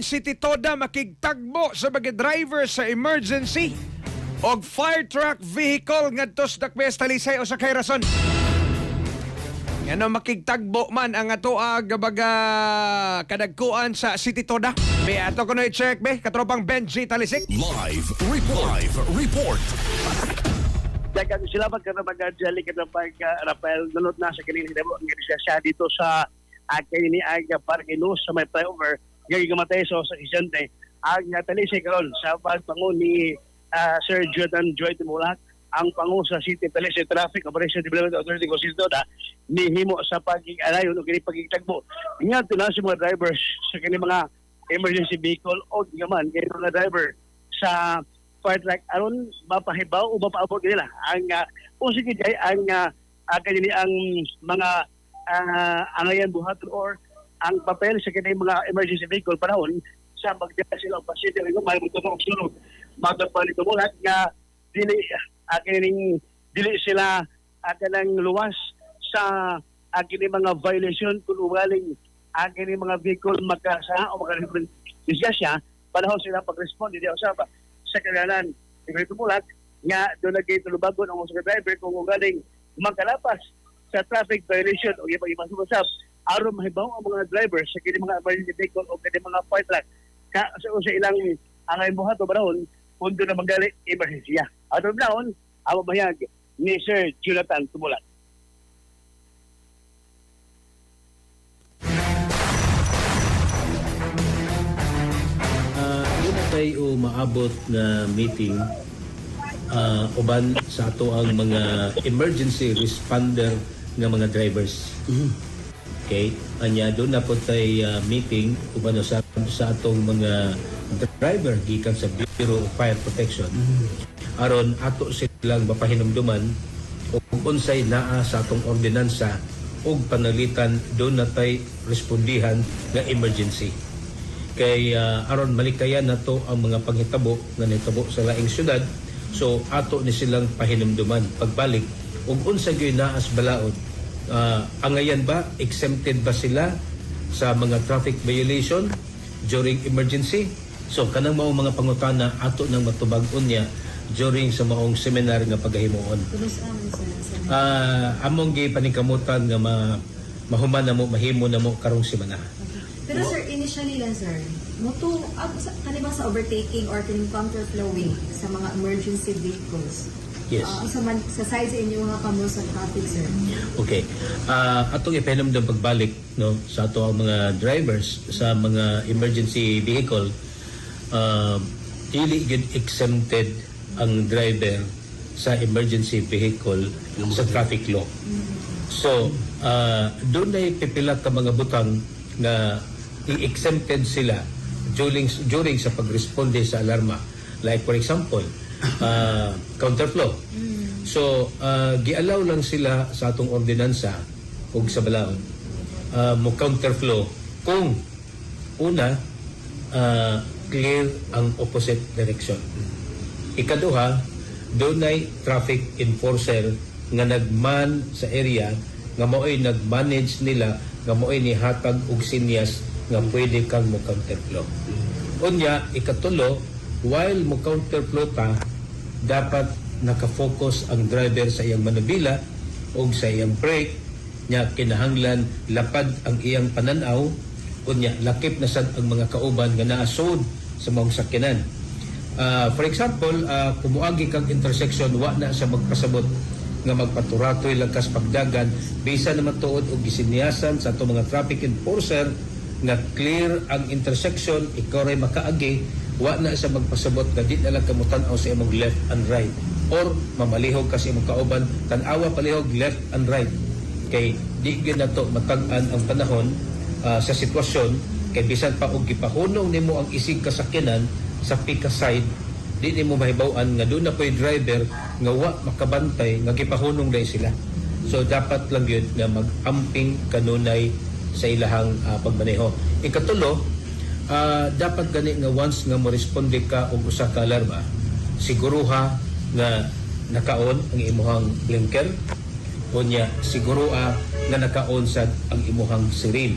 City Toda makigtagbo sa mga driver sa emergency og fire truck vehicle ngadto sa Dakmes Talisay o sa Kairason. Ano makigtagbo man ang atoa gabaga kadagkuan sa City Toda. May ato ko i-check be katropang Benji Talisik. Live report. Dagan sila magkanabagadjali ka ng Rafael Nunot na sa kanilang demo ang siya dito sa kini ang Parkinus sa may flyover gamatay sa aksidente ang Talisay karon sa pangun ni Sir Jordan Joy Timulak ang pangu sa City Talisay Traffic Operation Development Authority ko City Toda nihimo sa pag-alayon o kini pagitagbo nga tuna sa mga drivers sa kini mga emergency vehicle o gaman kay mga driver sa fire truck aron mapahibaw o mapaabot nila ang sige jay ang kanini ang mga angayan buhaton or ang papel sa kini mga emergency vehicle panahon sa magdala sila ang pasyente rin may mututong sulod magpapalit mo lahat nga dili sila kanang luwas sa kini mga violation kung ugaling kini mga vehicle magkasa o magkasya panahon sila pag-respond hindi usaba sa kanalan ito mulat nga doon lagi tulubagon ang mga driver kung ugaling magkalapas sa traffic violation o ibang sumasab aron mahibaw ang mga driver sa kini mga emergency vehicle o kini mga fire truck sa ilang angay buhat o barahon pundo na manggali emergency. Aron naon ang bayag ni Sir Jonathan Tumulat. Yun na tayo maabot na meeting uban sa ato ang mga emergency responder ng mga drivers. Okay? Anya doon na po tayo meeting uban sa atong mga driver gikan sa Bureau of Fire Protection. Aron ato silang mapahinumduman ug unsay naa sa atong ordinansa ug panalitan doon na tayo respondihan nga emergency. Kay aron malikayan nato ang mga panghitabo nga nahitabo sa laing syudad. So ato ni silang pahinumduman pagbalik ug unsa gyud naas balaod. Angayan ba exempted ba sila sa mga traffic violation during emergency? So kanang mao mga pangutana ato nang matubag-on niya during sa maong seminar nga pagahimuon. Among gi paningkamutan nga mahuman na mo mahimo na mo karong semana. Pero sir, initially lang sir, muto kanibang sa overtaking or kaning counterflowing sa mga emergency vehicles. Yes. Sa side sa inyo mga kamo sa traffic sir. Okay. Atong ipahinumdum pagbalik no sa ato ang mga drivers sa mga emergency vehicle dili gid exempted ang driver sa emergency vehicle sa traffic law. So doon ay pipila ka mga butang na i-exempted sila during sa pagresponde sa alarma. Like for example, counterflow. So gialaw lang sila sa atong ordinansa ug sa balaod mo counterflow kung una clear ang opposite direction. Ikaduha, dunay traffic enforcer nga nagman sa area nga mao'y nagmanage nila nga mao'y nihatag og sinyas nga pwede kang mo counterflow. Unya, ikatulo, while mo counterflow ta, dapat nakafocus ang driver sa iyang manubila o sa iyang brake nya kinahanglan lapad ang iyang pananaw unya lakip na sad ang mga kauban nga naasod sa mga sakyanan. For example, kumuagi kang intersection wa na sa magpasabot nga magpaturatoy lagkas pagdagan bisa naman tuod og gisinyasan sa ato mga traffic enforcer nga clear ang intersection ikaw ray makaagi wa na sa magpasabot nga di na lang kamutan-aw sa imong left and right or mamalihog kasi imong kauban tan-awa palihog left and right kay di gyud nato matag-an ang panahon sa sitwasyon kay bisan pa og gipahunong nimo ang isig kasakyanan sa pika side di nimo mahibaw-an nga doon na po'y driver nga wa makabantay nga gipahunong dai sila. So dapat lang yun nga mag-amping kanunay sa ilahang pagmaneho. Ikatulo, dapat gani nga once nga mo-responde ka og usa ka alarma, siguruha nga nakaon ang imuhang blinker, unya siguruha nga nakaon sad ang imuhang siren.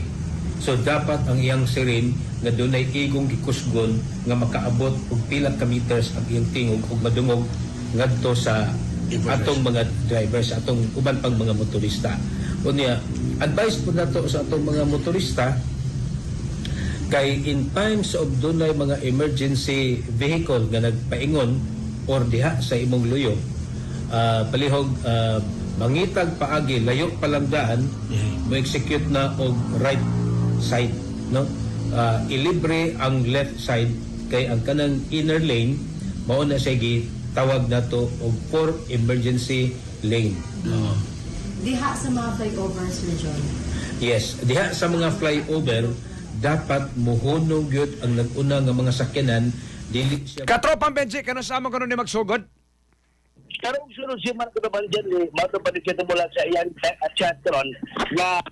So dapat ang iyang sirin nga dunay igong gikusgon nga makaabot og pila ka meters ang iyang tingog ug madungog ngadto sa atong mga drivers, atong uban pang mga motorista. Unya, advice po nato sa atong mga motorista kay in times of dunay mga emergency vehicle nga nagpaingon or diha sa imong luyo, palihog mangitag paagi layo palandaan mo execute na og right side, no, ilibre ang left side kay ang kanang inner lane mao na sige tawag nato og for emergency lane. Diha sa mga flyovers, Sir John. Yes, diha sa mga flyover dapat muhunong gyud ang nag-una nga mga sakyanan dili siya Katropang Benji, kano sa among kanon ni magsugod? Karong sunod si Marco naman dyan, matupad siya mula sa iyang chat karon na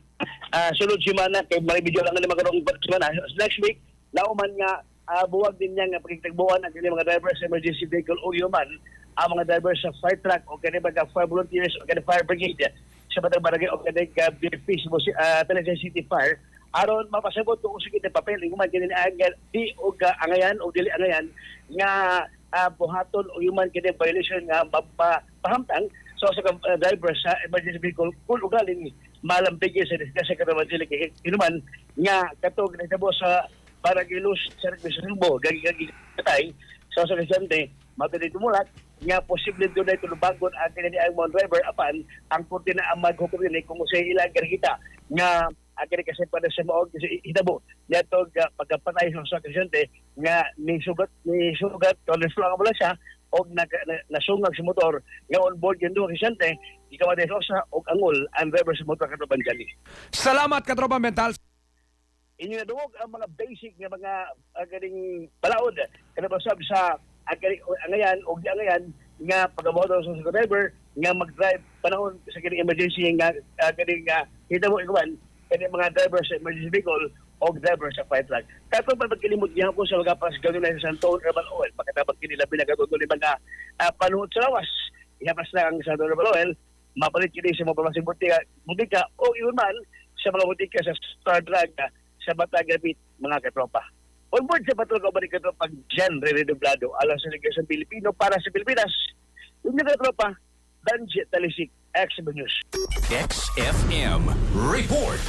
sunod si Mana, kay maribidyo lang naman karong semana. Next week, lauman nga, buwag din niya nga pagkitagbuan ang kanyang mga drivers sa emergency vehicle o human, ang mga drivers sa fire truck o kanyang mga fire volunteers o kanyang fire brigade sa Batang Barangay o kanyang BFP, Talisay City Fire, aron mapasabot kung sige na papel, yung mga kanyang di o angayan o dili angayan nga buhaton o human kanyang violation nga mapahamtang so sa driver sa emergency vehicle kung ugaling malambigay sa disgrasya kanaman sila kay inuman nga katog nagtabo sa Paragilos sa Subo gagi katay so sa Vicente matulid tumulat nga posible doon ay tulubagon ang kanyang mga driver apan ang korte na ang maghukom ni kung sa ilang garhita nga agad kasi para sa maog kasi hitabo nitong pagkapatay sa Vicente nga ni sugat tolerance lang wala siya og nasungag sa motor nga on board yun doon Vicente ikaw ay sa og angol ang driver sa motor katubang gali. Salamat, Katropang Mental. Inyo na dungog ang mga basic nga mga agaling balaod kada sab sa agaling angayan o di angayan nga pagamoto sa driver nga mag-drive panahon sa kining emergency nga agaling hitabo ikawan kani mga driver sa emergency vehicle o driver sa fire truck. Katong pagkilimot niya ko sa mga pas gano'n na sa Santo Urban Oil pagkatapos kinilabi na gano'n ni mga panuhot sa lawas. Ihapas na ang Santo Urban Oil mapalit kini sa mga pamasing butika o iyon man sa mga butika sa Star Drug sa Batagabit mga katropa. On board sa patrol ko balik katropa Jan Redoblado alang sa Ligasyon Pilipino para sa Pilipinas. Yung mga katropa, Danji Talisik, XM News. XFM Report.